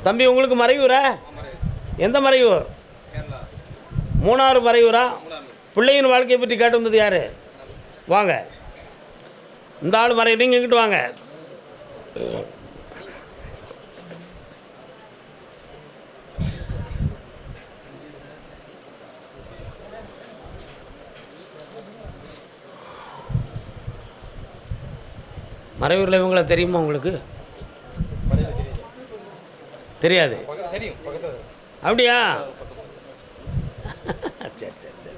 தம்பி உங்களுக்கு மறையூரா? எந்த மறையூர்? மூணாறு மறையூரா? பிள்ளையின் வாழ்க்கையை பற்றி கேட்டு வந்தது யார்? வாங்க, இந்த ஆள் மறையூர். நீங்கள் இங்கிட்டு வாங்க. மறையூரில் இவங்கள தெரியுமா உங்களுக்கு? தெரியாது. அப்படியா? சரி சரி சரி.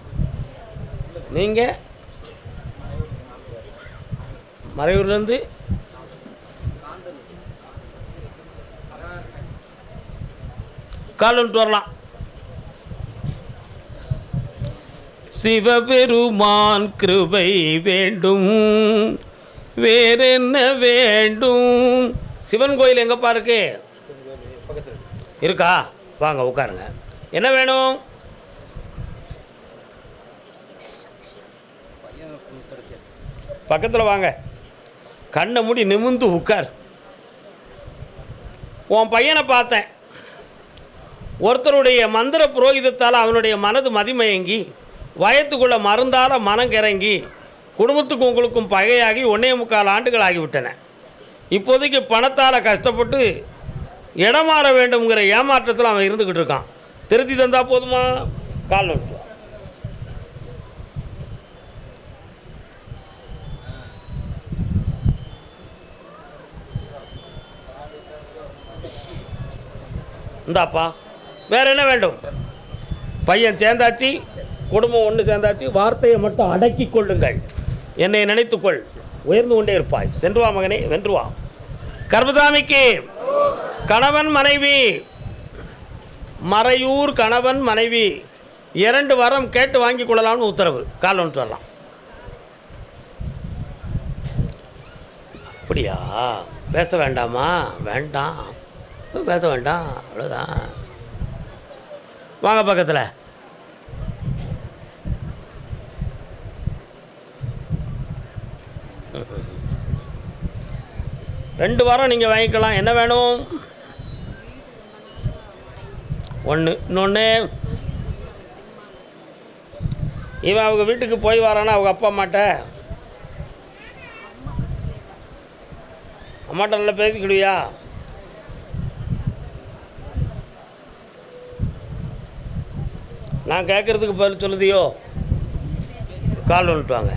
நீங்கள் மறையூர்லேருந்து கால் வந்துட்டு வரலாம். சிவபெருமான் கிருபை வேண்டும், வேறென்ன வேண்டும். சிவன் கோயில் எங்கப்பா இருக்கு? இருக்கா? வாங்க உட்காருங்க. என்ன வேணும்? பக்கத்தில் வாங்க. கண்ணை மூடி நிமிந்து உட்கார். உன் பையனை பார்த்தேன். ஒருத்தருடைய மந்திர புரோகிதத்தால் அவனுடைய மனது மதிமயங்கி, வயத்துக்குள்ள மருந்தால் மனம் கிறங்கி, குடும்பத்துக்கும் உங்களுக்கும் பகையாகி 1.25 ஆண்டுகள் ஆகிவிட்டன. இப்போதைக்கு பணத்தால் கஷ்டப்பட்டு இடம் மாற வேண்டும்ங்கிற ஏமாற்றத்தில் அவன் இருந்துக்கிட்டு இருக்கான். திருத்தி தந்தா போதுமா? கால் வந்துட்டு இந்தாப்பா. வேற என்ன வேண்டும்? பையன் சேர்ந்தாச்சு, குடும்பம் ஒன்று சேர்ந்தாச்சு. வார்த்தையை மட்டும் அடக்கி கொள்ளுங்கள். என்னை நினைத்துக்கொள், உயர்ந்து கொண்டே இருப்பாய். சென்று வா மகனே, வென்று வா. கர்மசாமிக்கு கணவன் மனைவி, மறையூர் கணவன் மனைவி 2 வரம் கேட்டு வாங்கி கொள்ளலாம்னு உத்தரவு. கால் வந்துட்டு வரலாம். அப்படியா? பேச வேண்டாமா? வேண்டாம், பேச வேண்டாம், அவ்வளோதான். வாங்க பக்கத்தில். ரெண்டு வாரம் நீங்கள் வாங்கிக்கலாம். என்ன வேணும்? ஒன்று. இன்னொன்று, இவன் அவங்க வீட்டுக்கு போய் வரானா அவங்க அப்பா அம்மாட்ட நல்லா பேசிக்கிடுவியா? நான் கேட்குறதுக்கு பதில் சொல்லுதியோ? கால் வந்துட்டு வாங்க.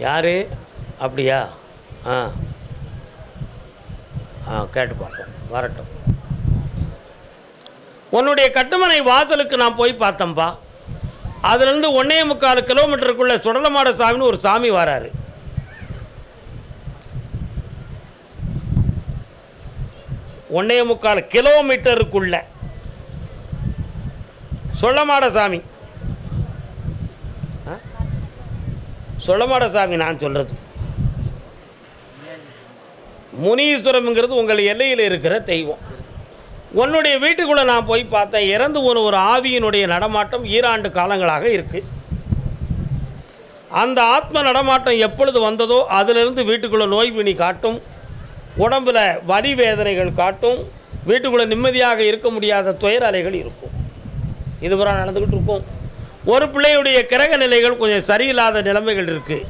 யார்? அப்படியா? ஆ ஆ கேட்டு பார்ப்போம், வரட்டும். உன்னுடைய கட்டுமனை வாசலுக்கு நான் போய் பார்த்தேன்ப்பா. அதுலேருந்து 1.25 கிலோமீட்டருக்குள்ளே சுடலமாட சாமின்னு ஒரு சாமி வராரு. 1.25 கிலோமீட்டருக்குள்ள சொல்லமாட சாமி. சொல்லமாட சாமி நான் சொல்கிறது. முனீஸ்வரம்ங்கிறது உங்கள் எல்லையில் இருக்கிற தெய்வம். உன்னுடைய வீட்டுக்குள்ளே நான் போய் பார்த்தேன். இறந்து போன ஒரு ஆவியினுடைய நடமாட்டம் 2 ஆண்டு காலங்களாக இருக்குது. அந்த ஆத்ம நடமாட்டம் எப்பொழுது வந்ததோ அதிலிருந்து வீட்டுக்குள்ளே நோய் பிணி காட்டும், உடம்பில் வலி வேதனைகள் காட்டும், வீட்டுக்குள்ளே நிம்மதியாக இருக்க முடியாத துயர அலைகள் இருக்கும். இதுபுறா நடந்துக்கிட்டு இருக்கும். ஒரு பிள்ளையுடைய கிரக நிலைகள் கொஞ்சம் சரியில்லாத நிலைமைகள் இருக்குது.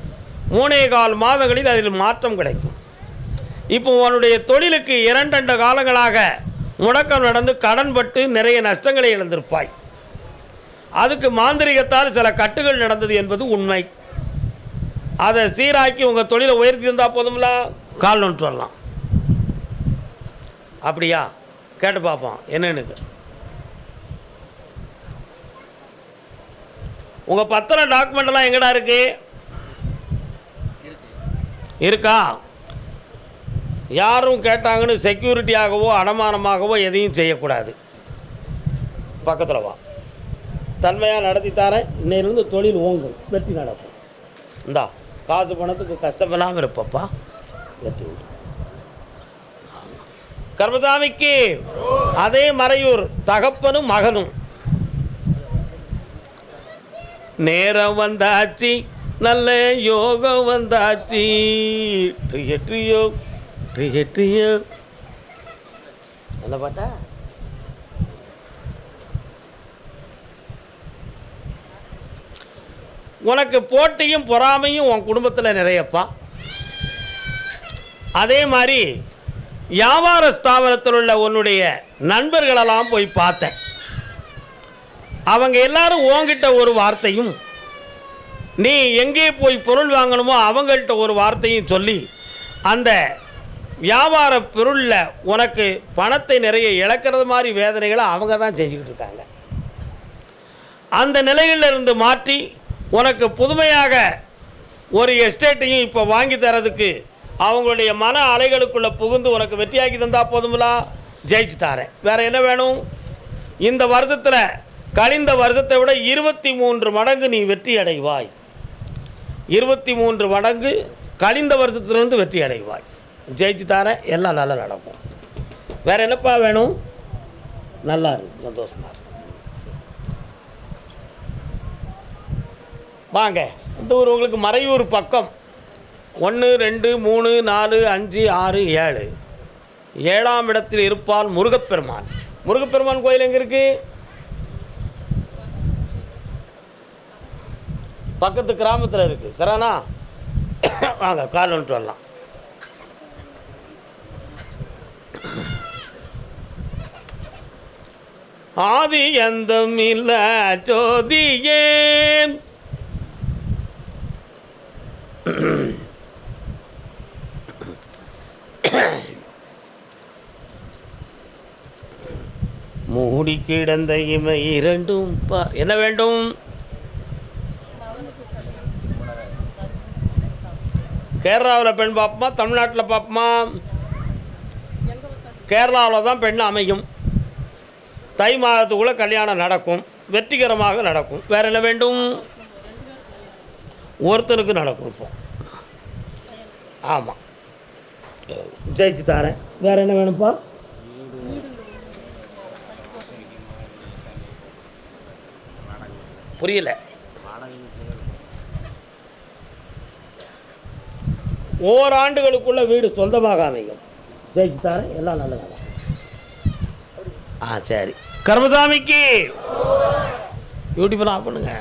3.25 மாதங்களில் அதில் மாற்றம் கிடைக்கும். இப்போ உன்னுடைய தொழிலுக்கு 2 காலங்களாக முடக்கம் நடந்து கடன்பட்டு நிறைய நஷ்டங்களை இழந்திருப்பாய். அதுக்கு மாந்திரிகத்தால் சில கட்டுகள் நடந்தது என்பது உண்மை. அதை சீராக்கி உங்கள் தொழிலை உயர்த்தி இருந்தால் போதும்ல. கால் வந்துட்டு வரலாம். அப்படியா? கேட்டு பார்ப்போம் என்னன்னு. உங்கள் பத்திரம் டாக்குமெண்ட்லாம் எங்கடா இருக்கு? இருக்கா? யாரும் கேட்டாங்கன்னு செக்யூரிட்டியாகவோ அடமானமாகவோ எதையும் செய்யக்கூடாது. பக்கத்தில் வா, தன்மையாக நடத்தி தரேன். இன்னையிலிருந்து தொழில் ஓங்கும், வெற்றி நடக்கும். இந்தா காசு பணத்துக்கு கஷ்டமில்லாமல் இருப்பப்பா, வெற்றி உண்டு. கர்மசாமிக்கு அதே மறையூர் தகப்பனும் மகனும். நேரம் வந்தாச்சு, நல்ல யோகம் வந்தாச்சு. ட்ரியோ வெற்றியோ என்ன பாட்டா? உனக்கு போட்டியும் பொறாமையும் உன் குடும்பத்தில் நிறையப்பா. அதே மாதிரி வியாபார ஸ்தாபனத்தில் உள்ள உன்னுடைய நண்பர்களெல்லாம் போய் பார்த்தேன். அவங்க எல்லாரும் உன்கிட்ட ஒரு வார்த்தையும், நீ எங்கே போய் பொருள் வாங்கணுமோ அவங்கள்ட்ட ஒரு வார்த்தையும் சொல்லி அந்த வியாபார பொருளில் உனக்கு பணத்தை நிறைய இழக்கிறது மாதிரி வேதனைகளை அவங்க தான் செஞ்சுக்கிட்டு இருக்காங்க. அந்த நிலையிலிருந்து மாற்றி உனக்கு புதுமையாக ஒரு எஸ்டேட்டையும் இப்போ வாங்கி தரதுக்கு அவங்களுடைய மன அலைகளுக்குள்ளே புகுந்து உனக்கு வெற்றியாக்கி தந்தால் போதுங்களா? ஜெயிச்சு தாரேன். வேறு என்ன வேணும்? இந்த வருஷத்தில் கழிந்த வருஷத்தை விட 23 மடங்கு நீ வெற்றி அடைவாய். 23 மடங்கு கழிந்த வருஷத்துலேருந்து வெற்றி அடைவாய். ஜெயிச்சு தாரேன். எல்லாம் நல்லா நடக்கும். வேறு என்னப்பா வேணும்? நல்லா இருக்கு, சந்தோஷமா இருக்கு. வாங்க, இந்த ஊர் உங்களுக்கு மறையூர் பக்கம் 1 2 3 4 5 6 7 7ஆம் இடத்தில் இருப்பால் முருகப்பெருமான். முருகப்பெருமான் கோயில் எங்கே இருக்கு? பக்கத்து கிராமத்தில் இருக்குது. சரிண்ணா? வாங்க, கால் வந்துட்டு வரலாம். ஆதி எந்தம் இல்ல ஜோதியே மூடி கிடந்த இமை இரண்டும் பார். என்ன வேண்டும்? கேரளாவில் பெண் பார்ப்போமா, தமிழ்நாட்டில் பார்ப்போமா? கேரளாவில் தான் பெண் அமையும். தை மாதத்துக்குள்ளே கல்யாணம் நடக்கும், வெற்றிகரமாக நடக்கும். வேறு என்ன வேண்டும்? ஒருத்தருக்கு நடக்கும். இப்போ ஆமாம், ஜெயிச்சு தாரேன். வேறு என்ன வேணும்ப்பா? புரியல. ஓராண்டுகளுக்குள்ள வீடு சொந்தமாக அமையும். ஜெயிச்சு தாரேன். எல்லாம் நல்ல நல்லா. சரி. கர்மசாமிக்கு யூடியூப்லாம் ஆஃப் பண்ணுங்க.